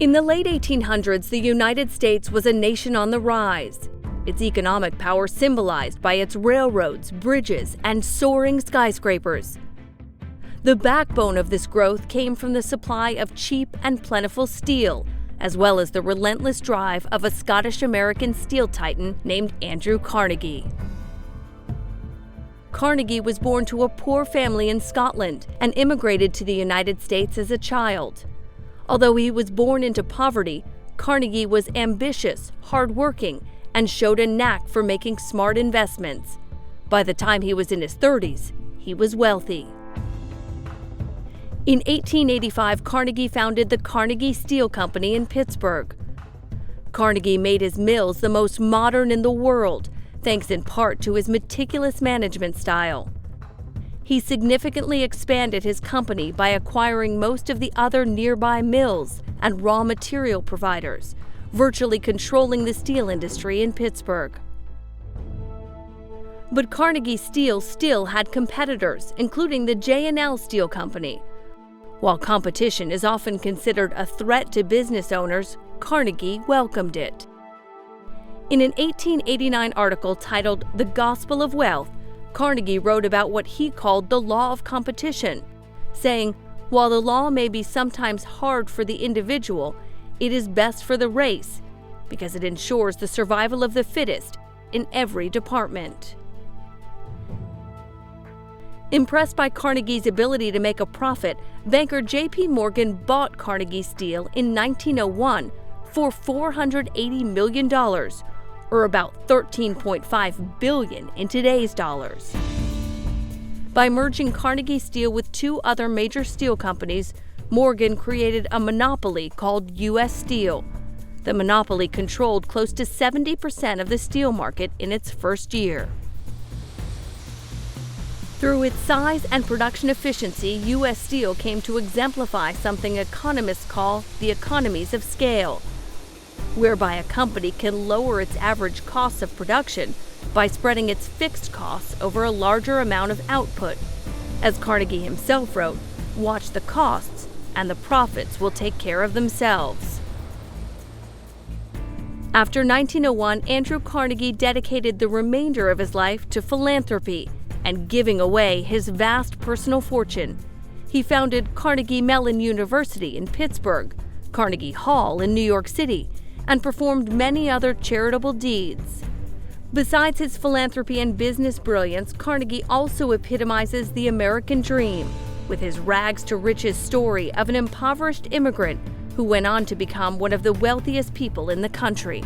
In the late 1800s, the United States was a nation on the rise. Its economic power symbolized by its railroads, bridges, and soaring skyscrapers. The backbone of this growth came from the supply of cheap and plentiful steel, as well as the relentless drive of a Scottish-American steel titan named Andrew Carnegie. Carnegie was born to a poor family in Scotland and immigrated to the United States as a child. Although he was born into poverty, Carnegie was ambitious, hardworking, and showed a knack for making smart investments. By the time he was in his 30s, he was wealthy. In 1885, Carnegie founded the Carnegie Steel Company in Pittsburgh. Carnegie made his mills the most modern in the world, thanks in part to his meticulous management style. He significantly expanded his company by acquiring most of the other nearby mills and raw material providers, virtually controlling the steel industry in Pittsburgh. But Carnegie Steel still had competitors, including the J&L Steel Company. While competition is often considered a threat to business owners, Carnegie welcomed it. In an 1889 article titled "The Gospel of Wealth," Carnegie wrote about what he called the law of competition, saying, "While the law may be sometimes hard for the individual, it is best for the race, because it ensures the survival of the fittest in every department." Impressed by Carnegie's ability to make a profit, banker J.P. Morgan bought Carnegie Steel in 1901 for $480 million, or about $13.5 billion in today's dollars. By merging Carnegie Steel with two other major steel companies, Morgan created a monopoly called U.S. Steel. The monopoly controlled close to 70% of the steel market in its first year. Through its size and production efficiency, U.S. Steel came to exemplify something economists call the economies of scale, whereby a company can lower its average costs of production by spreading its fixed costs over a larger amount of output. As Carnegie himself wrote, "Watch the costs, and the profits will take care of themselves." After 1901, Andrew Carnegie dedicated the remainder of his life to philanthropy and giving away his vast personal fortune. He founded Carnegie Mellon University in Pittsburgh, Carnegie Hall in New York City, and performed many other charitable deeds. Besides his philanthropy and business brilliance, Carnegie also epitomizes the American dream, with his rags-to-riches story of an impoverished immigrant who went on to become one of the wealthiest people in the country.